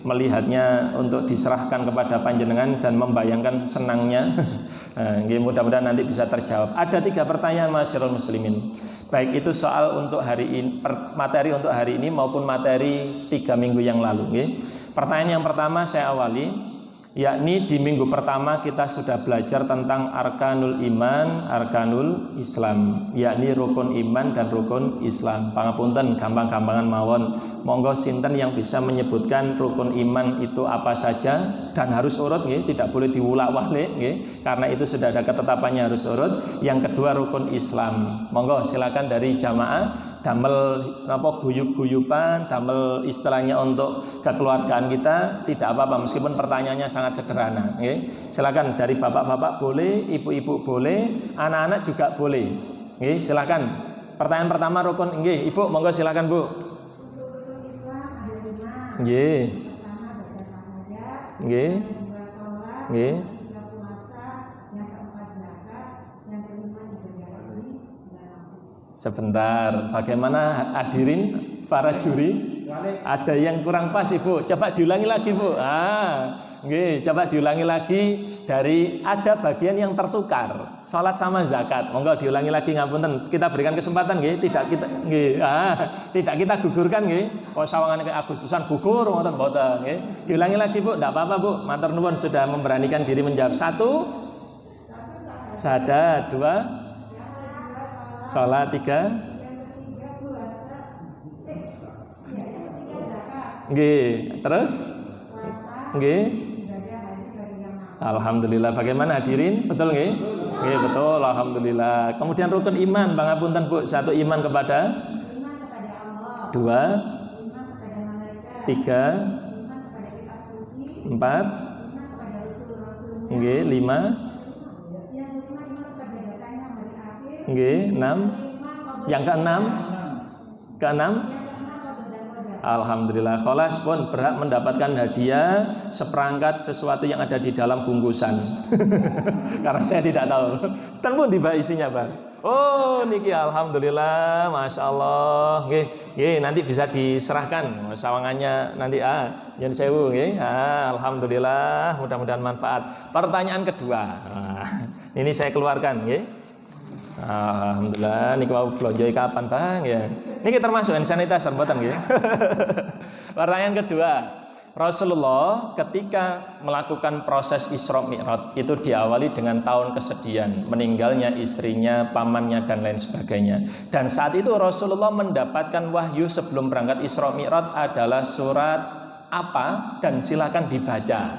melihatnya untuk diserahkan kepada panjenengan dan membayangkan senangnya. Mudah-mudahan nanti bisa terjawab. Ada 3 pertanyaan ma'asyiral muslimin. Baik itu soal untuk hari ini, materi untuk hari ini maupun materi 3 minggu yang lalu. Pertanyaan yang pertama saya awali, yakni di minggu pertama kita sudah belajar tentang arkanul iman, arkanul Islam, yakni rukun iman dan rukun Islam. Pangapunten gampang-gampangan mawon. Monggo sinten yang bisa menyebutkan rukun iman itu apa saja dan harus urut nggih, tidak boleh diwulak-walik nggih, karena itu sudah ada ketetapannya harus urut. Yang kedua rukun Islam. Monggo silakan dari jamaah. Damel apa guyub-guyuban, damel istilahnya untuk kekeluargaan kita tidak apa-apa meskipun pertanyaannya sangat sederhana. Okay? Silakan dari bapak-bapak boleh, ibu-ibu boleh, anak-anak juga boleh. Okay? Silakan. Pertanyaan pertama rukun, nggih, ibu monggo silakan bu. Nggih. Nggih. Nggih. Sebentar, bagaimana hadirin para juri? Ada yang kurang pas ibu, coba diulangi lagi bu. Nggih, coba diulangi lagi dari ada bagian yang tertukar, salat sama zakat. Monggo diulangi lagi ngapunten. Kita berikan kesempatan nggih, tidak kita gugurkan nggih. Oh sawangan ke Agustusan gugur ngoten mboten nggih. Diulangi lagi bu, enggak apa-apa bu. Matur nuwun sudah memberanikan diri menjawab. 1 syahadat, 2 salat, 3 nggih, terus nggih. Alhamdulillah. Bagaimana hadirin? Betul nggih? Nggih, betul. Alhamdulillah. Kemudian rukun iman, pangapunten Bu. 1 iman kepada 2 3 4 nggih, 5 nggih, 6. Yang ke-6 Alhamdulillah. Kholas pun berhak mendapatkan hadiah seperangkat sesuatu yang ada di dalam bungkusan. Karena saya tidak tahu. Ten pun tiba isinya, Pak. Oh, niki alhamdulillah, Masya Allah. Nggih, nanti bisa diserahkan sawangannya nanti yen sewu nggih. Alhamdulillah, mudah-mudahan manfaat. Pertanyaan kedua. Ini saya keluarkan nggih. Alhamdulillah, niki mau blonjoi kapan Bang ya? Niki termasuk hand sanitizer mboten nggih. Pertanyaan kedua. Rasulullah ketika melakukan proses Isra Mi'raj itu diawali dengan tahun kesedihan, meninggalnya istrinya, pamannya dan lain sebagainya. Dan saat itu Rasulullah mendapatkan wahyu sebelum berangkat Isra Mi'raj adalah surat apa dan silakan dibaca.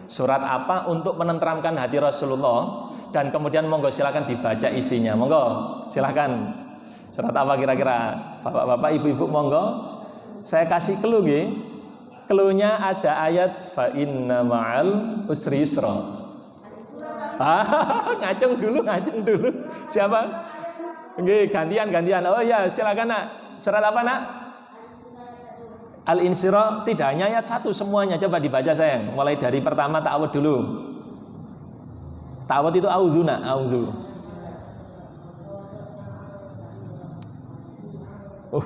Surat apa untuk menenteramkan hati Rasulullah? Dan kemudian monggo silakan dibaca isinya. Monggo silakan. Surat apa kira-kira? Bapak-bapak, ibu-ibu monggo. Saya kasih clue nggih. Clue-nya ada ayat fa inna ma'al usri yusra. Ngacung dulu. Siapa? Nggih, gantian. Oh ya, silakan Nak. Surat apa Nak? Al-Insyirah. Tidak hanya ayat 1 semuanya. Coba dibaca sayang. Mulai dari pertama ta'awud dulu. Ta'awud itu audzuna, audzu.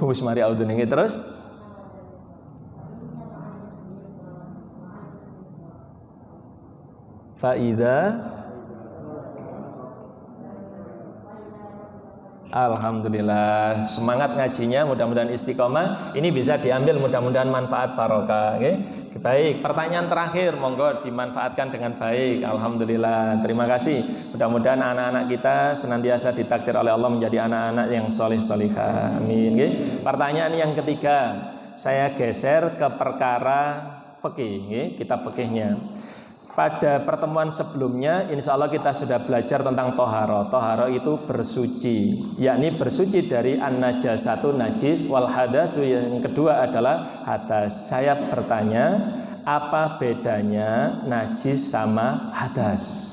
Wis mari audzu niki terus. Faida. Alhamdulillah, semangat ngajinya, mudah-mudahan istiqomah. Ini bisa diambil, mudah-mudahan manfaat barokah. Okay? Baik, pertanyaan terakhir, monggo dimanfaatkan dengan baik. Alhamdulillah, terima kasih. Mudah-mudahan anak-anak kita senantiasa ditakdir oleh Allah menjadi anak-anak yang soleh-solihah. Amin. Okay? Pertanyaan yang ketiga, saya geser ke perkara fikih. Okay? Kitab fikihnya. Pada pertemuan sebelumnya insya Allah kita sudah belajar tentang toharo. Toharo itu bersuci, yakni bersuci dari an-najasatu najis, wal hadasu yang kedua adalah hadas. Saya bertanya, apa bedanya najis sama hadas?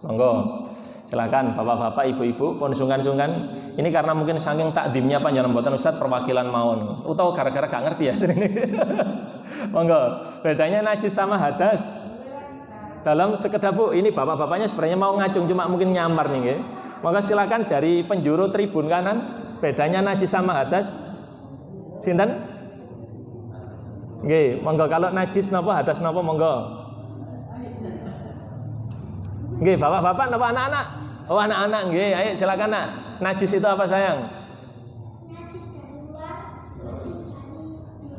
Monggo, silakan bapak-bapak, ibu-ibu, pun sungkan-sungkan. Ini karena mungkin saking takdimnya panjenengan mboten Ustaz perwakilan mawon. Utawa gara-gara gak ngerti ya. Monggo, bedanya najis sama hadas. Dalam sekedar Bu, ini bapak-bapaknya sebenarnya mau ngacung cuma mungkin nyamar nih nggih. Maka silakan dari penjuru tribun kanan, bedanya najis sama hadas. Sinten? Nggih, monggo kalau najis napa hadas napa monggo. Nggih, bapak-bapak napa anak-anak? Oh, anak-anak nggih, ayo silakan Nak. Najis itu apa sayang?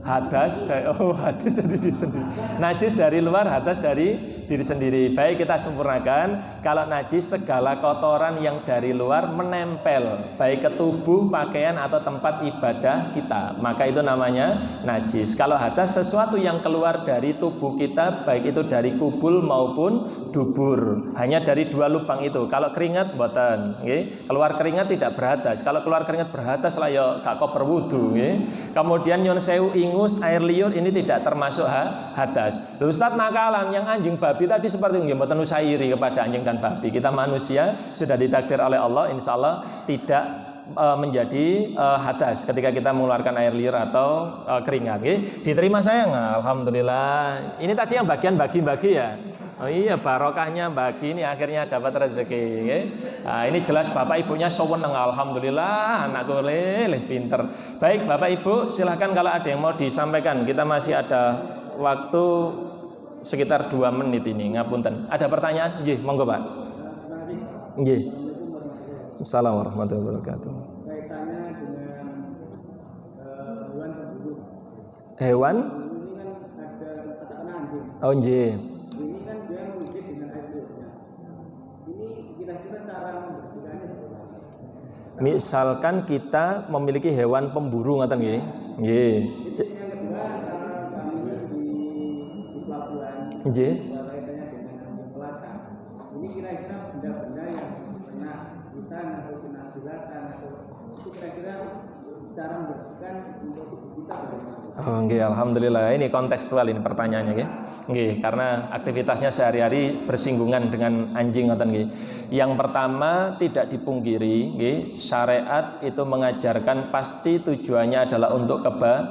Hadas, hadas dari sendiri. Najis dari luar, hadas dari diri sendiri. Baik, kita sempurnakan. Kalau najis, segala kotoran yang dari luar menempel baik ke tubuh, pakaian atau tempat ibadah kita, maka itu namanya najis. Kalau hadas, sesuatu yang keluar dari tubuh kita, baik itu dari kubul maupun dubur, hanya dari dua lubang itu. Kalau keringat boten, keluar keringat tidak berhadas. Kalau keluar keringat berhadas lah ya gak koper wudu. Kemudian nyon sewu, ingus, air liur ini tidak termasuk hadas. Ustaz, nakalan yang anjing babi tadi seperti nggih mboten usah iri kepada anjing dan babi. Kita manusia sudah ditakdir oleh Allah insya Allah tidak menjadi hadas ketika kita mengeluarkan air liur atau keringat. Diterima sayang, alhamdulillah. Ini tadi yang bagian bagi-bagi ya. Oh iya, barokahnya bagi ini akhirnya dapat rezeki. Nah, ini jelas bapak ibunya seneng, alhamdulillah anakku leleh pinter. Baik bapak ibu, silahkan kalau ada yang mau disampaikan. Kita masih ada waktu sekitar 2 menit ini, ngapunten. Ada pertanyaan? Nggih, monggo Pak. Nggih. Assalamualaikum warahmatullahi wabarakatuh. Kaitannya dengan hewan berbulu. Hewan? Ini kan ada katakanlah anjing. Oh nggih. Ini kan dia menggigit dengan air liurnya. Ini kira-kira cara membersihkannya bagaimana? Misalkan kita memiliki hewan pemburu ngoten nggih. Nggih. Yang kedua, karena kami di pelabuhan. Nggih. Kaitannya dengan anjing pelacak. Ini kira-kira benda-benda yang kena hutan atau kena jeratan atau itu kira-kira cara membersihkan untuk tubuh kita bagaimana? Oh nggih, alhamdulillah. Ini kontekstual ini pertanyaannya nggih. Nggih, karena aktivitasnya sehari-hari bersinggungan dengan anjing ngoten nggih. Yang pertama, tidak dipungkiri nggih, syariat itu mengajarkan pasti tujuannya adalah untuk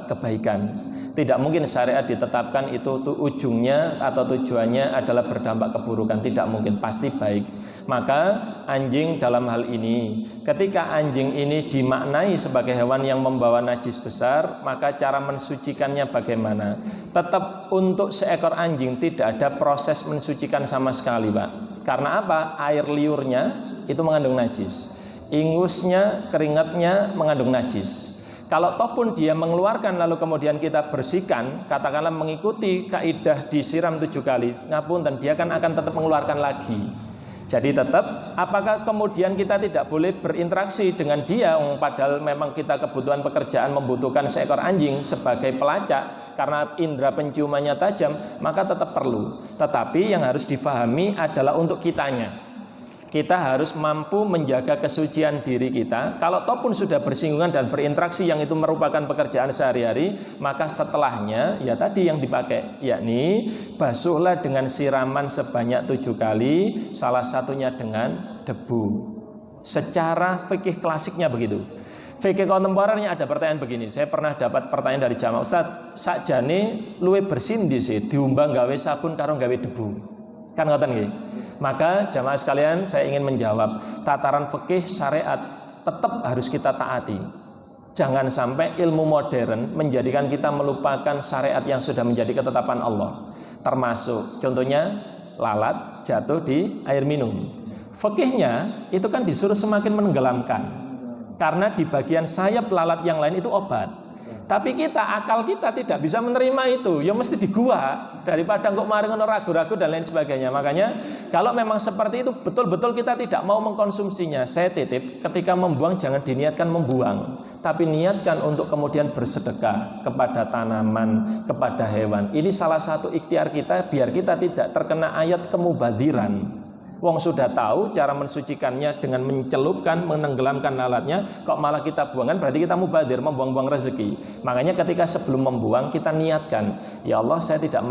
kebaikan. Tidak mungkin syariat ditetapkan itu ujungnya atau tujuannya adalah berdampak keburukan, tidak mungkin, pasti baik. Maka anjing dalam hal ini, ketika anjing ini dimaknai sebagai hewan yang membawa najis besar, maka cara mensucikannya bagaimana? Tetap untuk seekor anjing tidak ada proses mensucikan sama sekali, Pak. Karena apa? Air liurnya itu mengandung najis, ingusnya, keringatnya mengandung najis. Kalau toh pun dia mengeluarkan lalu kemudian kita bersihkan, katakanlah mengikuti kaidah disiram 7 kali, ngapunten, dia kan akan tetap mengeluarkan lagi. Jadi tetap, apakah kemudian kita tidak boleh berinteraksi dengan dia, padahal memang kita kebutuhan pekerjaan membutuhkan seekor anjing sebagai pelacak karena indera penciumannya tajam, maka tetap perlu. Tetapi yang harus difahami adalah untuk kitanya. Kita harus mampu menjaga kesucian diri kita. Kalau toh pun sudah bersinggungan dan berinteraksi yang itu merupakan pekerjaan sehari-hari, maka setelahnya ya tadi yang dipakai, yakni basuhlah dengan siraman sebanyak 7 kali, salah satunya dengan debu. Secara fikih klasiknya begitu. Fikih kontemporer ada pertanyaan begini. Saya pernah dapat pertanyaan dari jamaah, Ustaz, sakjane luwe bersin dhisik diumbang gawe sabun karo gawe debu. Kan ngoten nggih. Maka jamaah sekalian, saya ingin menjawab, tataran fikih syariat tetap harus kita taati. Jangan sampai ilmu modern menjadikan kita melupakan syariat yang sudah menjadi ketetapan Allah. Termasuk contohnya lalat jatuh di air minum. Fikihnya itu kan disuruh semakin menenggelamkan. Karena di bagian sayap lalat yang lain itu obat. Tapi akal kita tidak bisa menerima itu. Ya mesti digua daripada kok mari ngono ragu-ragu dan lain sebagainya. Makanya kalau memang seperti itu betul-betul kita tidak mau mengkonsumsinya. Saya titip, ketika membuang jangan diniatkan membuang, tapi niatkan untuk kemudian bersedekah kepada tanaman, kepada hewan. Ini salah satu ikhtiar kita biar kita tidak terkena ayat kemubadiran. Wong sudah tahu cara mensucikannya dengan mencelupkan, menenggelamkan lalatnya, kok malah kita buangkan, berarti kita mubadir, membuang-buang rezeki. Makanya ketika sebelum membuang kita niatkan, ya Allah, saya tidak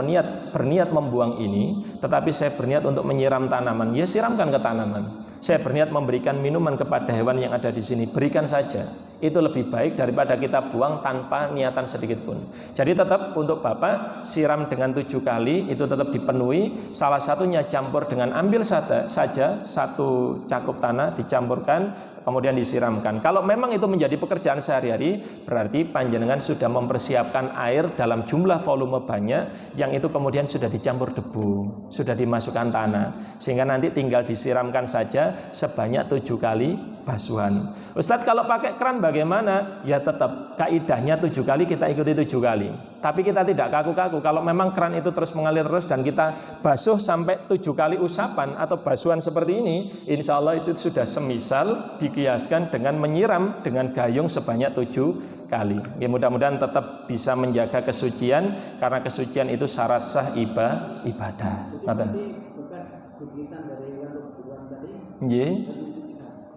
berniat membuang ini, tetapi saya berniat untuk menyiram tanaman. Ya siramkan ke tanaman. Saya berniat memberikan minuman kepada hewan yang ada di sini, berikan saja. Itu lebih baik daripada kita buang tanpa niatan sedikit pun. Jadi tetap untuk Bapak siram dengan 7 kali, itu tetap dipenuhi. Salah satunya campur dengan ambil saja 1 cakup tanah dicampurkan, kemudian disiramkan. Kalau memang itu menjadi pekerjaan sehari-hari, berarti panjenengan sudah mempersiapkan air dalam jumlah volume banyak, yang itu kemudian sudah dicampur debu, sudah dimasukkan tanah, sehingga nanti tinggal disiramkan saja sebanyak 7 kali basuhan. Ustadz, kalau pakai keran bagaimana? Ya tetap kaidahnya 7 kali kita ikuti 7 kali. Tapi kita tidak kaku-kaku. Kalau memang keran itu terus mengalir terus dan kita basuh sampai 7 kali usapan atau basuhan seperti ini, insya Allah itu sudah semisal dikiaskan dengan menyiram dengan gayung sebanyak 7 kali. Ya, mudah-mudahan tetap bisa menjaga kesucian, karena kesucian itu syarat sah ibadah. Bekas gigitan dari hewan tadi.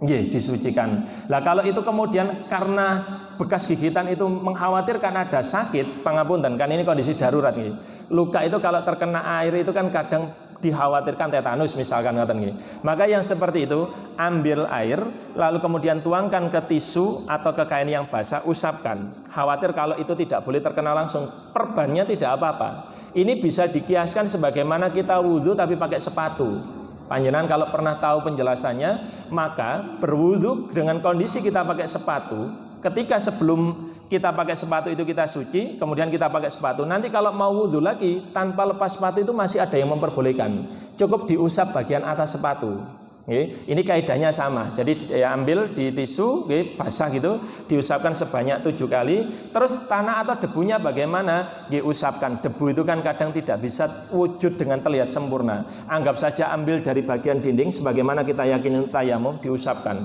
Disucikan. Lah kalau itu kemudian karena bekas gigitan itu mengkhawatirkan ada sakit, pangapunten, kan ini kondisi darurat nggih. Luka itu kalau terkena air itu kan kadang dikhawatirkan tetanus misalkan ngoten nggih. Maka yang seperti itu, ambil air lalu kemudian tuangkan ke tisu atau ke kain yang basah, usapkan. Khawatir kalau itu tidak boleh terkena langsung, perbannya tidak apa-apa. Ini bisa dikiaskan sebagaimana kita wudhu tapi pakai sepatu. Panjenengan kalau pernah tahu penjelasannya, maka berwudu dengan kondisi kita pakai sepatu. Ketika sebelum kita pakai sepatu itu kita suci, kemudian kita pakai sepatu. Nanti kalau mau wudu lagi tanpa lepas sepatu itu masih ada yang memperbolehkan. Cukup diusap bagian atas sepatu. Ini kaidahnya sama. Jadi ambil di tisu, basah gitu, diusapkan sebanyak 7 kali. Terus tanah atau debunya bagaimana? Usapkan. Debu itu kan kadang tidak bisa wujud dengan terlihat sempurna. Anggap saja ambil dari bagian dinding, sebagaimana kita yakin tayamum, diusapkan.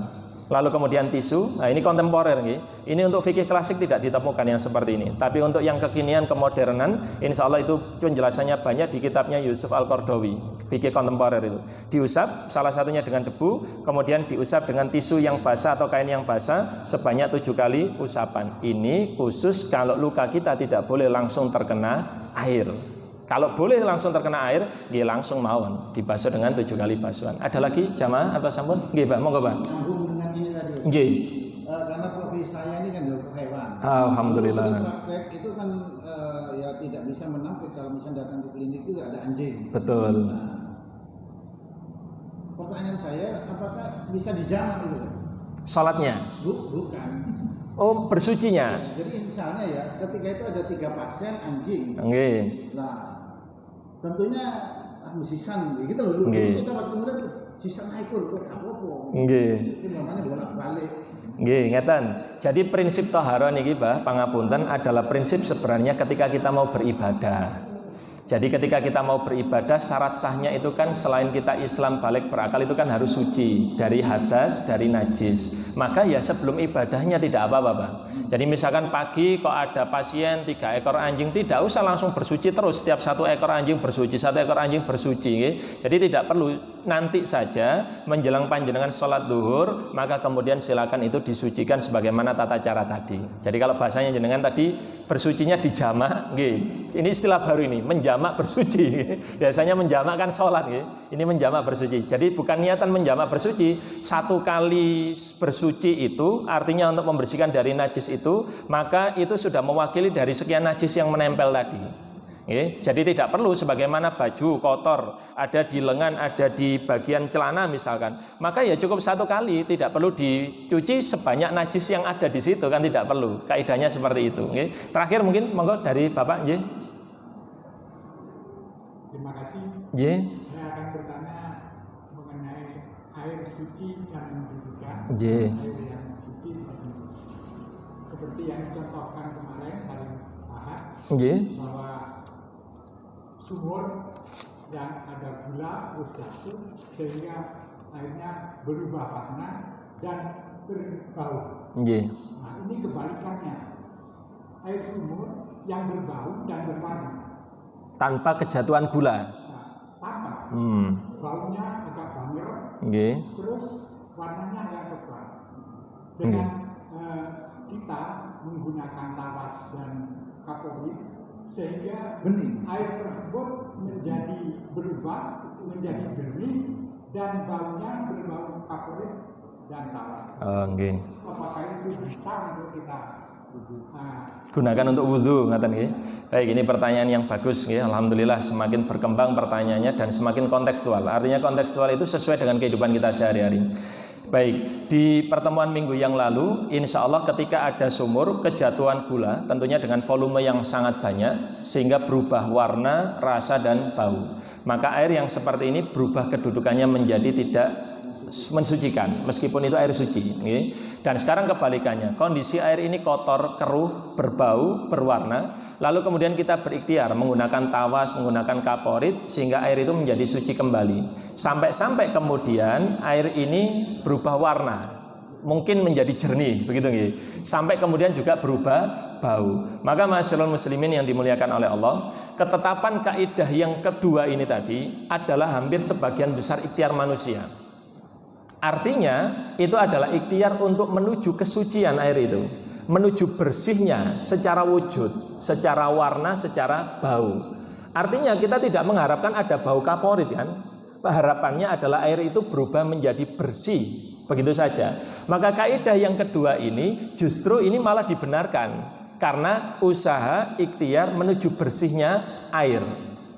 Lalu kemudian tisu. Nah ini kontemporer nih. Ini untuk fikih klasik tidak ditemukan yang seperti ini. Tapi untuk yang kekinian, kemodernan, insya Allah itu penjelasannya banyak di kitabnya Yusuf Al-Qardawi, fikih kontemporer itu. Diusap, salah satunya dengan debu, kemudian diusap dengan tisu yang basah atau kain yang basah sebanyak 7 kali usapan. Ini khusus kalau luka kita tidak boleh langsung terkena air. Kalau boleh langsung terkena air, dia langsung mawon dibasuh dengan 7 kali basuhan. Ada lagi jamaah atau sampun? Nggih, Pak, monggo, Pak. Nyambung dengan ini tadi. Nggih. Karena profesi saya ini kan dokter hewan. Alhamdulillah. Praktek itu kan ya tidak bisa menampik kalau misalnya datang ke klinik itu ada anjing. Betul. Nah, pertanyaan saya, apakah bisa dijamak itu? Salatnya? Bukan. Oh, bersucinya. Jadi misalnya ya, ketika itu ada 3 pasien anjing. Nggih. Nah, tentunya sisan gitu loh. Dulu kita waktu muda sisan ikut kok apa-apa. Nggih. Itu namanya bolak-balik. Nggih, ngeten. Jadi prinsip taharah niki, Mbah, pangapunten, adalah prinsip sebenarnya ketika kita mau beribadah. Jadi ketika kita mau beribadah, syarat sahnya itu kan selain kita Islam balik berakal itu kan harus suci dari hadas, dari najis. Maka ya sebelum ibadahnya tidak apa-apa, Pak. Jadi misalkan pagi kok ada pasien 3 ekor anjing, tidak usah langsung bersuci terus. Setiap 1 ekor anjing bersuci, 1 ekor anjing bersuci. Jadi tidak perlu, nanti saja menjelang panjenengan sholat zuhur, maka kemudian silakan itu disucikan sebagaimana tata cara tadi. Jadi kalau bahasanya jenengan tadi bersucinya dijamak, ini istilah baru ini, menjamak bersuci. Biasanya menjamak kan sholat, ini menjamak bersuci. Jadi bukan niatan menjamak bersuci, 1 kali bersuci itu artinya untuk membersihkan dari najis itu, maka itu sudah mewakili dari sekian najis yang menempel tadi. Jadi tidak perlu sebagaimana baju kotor ada di lengan, ada di bagian celana misalkan, maka ya cukup 1 kali, tidak perlu dicuci sebanyak najis yang ada di situ, kan tidak perlu. Kaidahnya seperti itu. Terakhir mungkin monggo dari Bapak. Terima kasih. Saya akan bertanya mengenai air suci yang mensucikan. Air yang suci seperti yang dicontohkan kemarin dari Pak, bahwa sumur yang ada gula terus jatuh sehingga airnya berubah warna dan berbau. Nah, ini kebalikannya. Air sumur yang berbau dan berwarna tanpa kejatuhan gula. Tanpa. Baunya agak banger. Terus warnanya agak coklat. Dengan kita menggunakan tawas dan kapuri, sehingga bening air tersebut menjadi berubah menjadi jernih dan baunya berbau kaporit dan tawas. Apakah itu bisa untuk kita gunakan untuk wudhu? Baik, ini pertanyaan yang bagus. Alhamdulillah semakin berkembang pertanyaannya dan semakin kontekstual. Artinya kontekstual itu sesuai dengan kehidupan kita sehari-hari. Baik, di pertemuan minggu yang lalu, insya Allah ketika ada sumur kejatuhan gula, tentunya dengan volume yang sangat banyak, sehingga berubah warna, rasa, dan bau. Maka air yang seperti ini berubah kedudukannya menjadi tidak mensucikan, meskipun itu air suci. Dan sekarang kebalikannya, kondisi air ini kotor, keruh, berbau, berwarna, lalu kemudian kita berikhtiar menggunakan tawas, menggunakan kaporit, sehingga air itu menjadi suci kembali. Sampai kemudian air ini berubah warna, mungkin menjadi jernih, begitu nggih. Sampai kemudian juga berubah bau. Maka ma'asyiral muslimin yang dimuliakan oleh Allah, ketetapan kaidah yang kedua ini tadi adalah hampir sebagian besar ikhtiar manusia. Artinya itu adalah ikhtiar untuk menuju kesucian air itu, menuju bersihnya secara wujud, secara warna, secara bau. Artinya kita tidak mengharapkan ada bau kaporit kan? Harapannya adalah air itu berubah menjadi bersih, begitu saja. Maka kaidah yang kedua ini justru ini malah dibenarkan karena usaha ikhtiar menuju bersihnya air.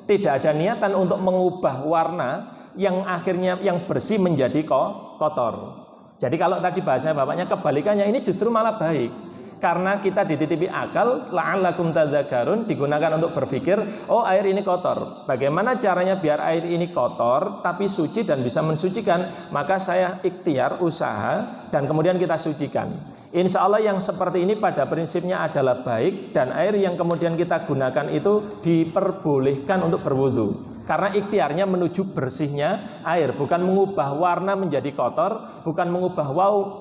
Tidak ada niatan untuk mengubah warna yang akhirnya yang bersih menjadi kotor. Jadi kalau tadi bahasanya bapaknya kebalikannya, ini justru malah baik. Karena kita dititipi akal, la'allakum tadzakarun, digunakan untuk berpikir, oh air ini kotor. Bagaimana caranya biar air ini kotor tapi suci dan bisa mensucikan? Maka saya ikhtiar, usaha, dan kemudian kita sucikan. Insya Allah yang seperti ini pada prinsipnya adalah baik, dan air yang kemudian kita gunakan itu diperbolehkan untuk berwudu. Karena ikhtiarnya menuju bersihnya air, bukan mengubah warna menjadi kotor, bukan mengubah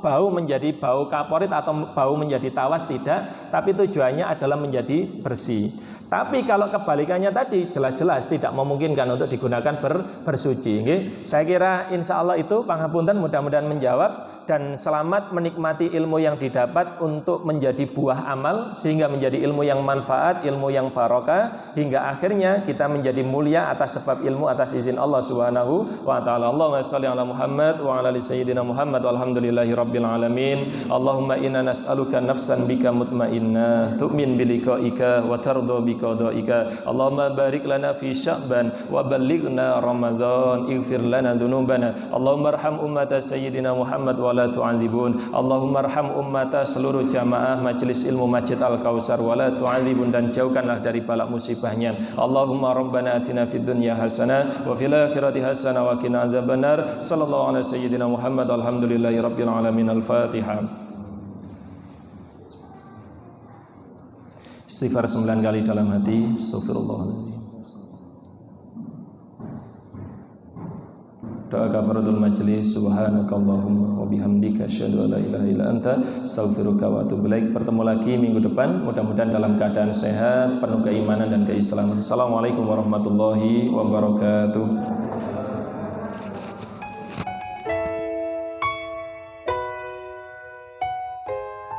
bau menjadi bau kaporit atau bau menjadi tawas, tidak. Tapi tujuannya adalah menjadi bersih. Tapi kalau kebalikannya tadi jelas-jelas tidak memungkinkan untuk digunakan bersuci. Saya kira insya Allah itu pangapunten, mudah-mudahan menjawab. Dan selamat menikmati ilmu yang didapat untuk menjadi buah amal, sehingga menjadi ilmu yang manfaat, ilmu yang barokah, hingga akhirnya kita menjadi mulia atas sebab ilmu, atas izin Allah Subhanahu wa taala. Allahumma shalli ala Muhammad wa ala ali sayyidina Muhammad walhamdulillahi rabbil alamin. Allahumma inna nas'aluka nafsan bika mutmainnah tu'min biliqaika wa tarda biqadaika. Allahumma barik lana fi Sya'ban wa ballighna Ramadan, ighfir lana dzunubana. Allahumma arham ummata sayyidina Muhammad wa la tu'adzibun. Allahumma arham ummata seluruh jamaah majelis ilmu Masjid Al-Kautsar wa la tu'adzibun, dan jauhkanlah dari balak musibahnya. Allahumma rabbana atina fid dunya hasanah wa fil akhirati hasanah wa qina adzabannar. Sallallahu alaihi sayyidina Muhammad alhamdulillahi rabbil alamin. Al-Fatihah. Istighfar 9 kali dalam hati. Astagfirullahaladzim. Doa kafaratul majlis. Subhanakallahumma wa bihamdika asyhadu an la ilaha illa anta astaghfiruka wa atubu ilaik. Bertemu lagi minggu depan, mudah-mudahan dalam keadaan sehat, penuh keimanan dan keislaman. Assalamualaikum warahmatullahi wabarakatuh.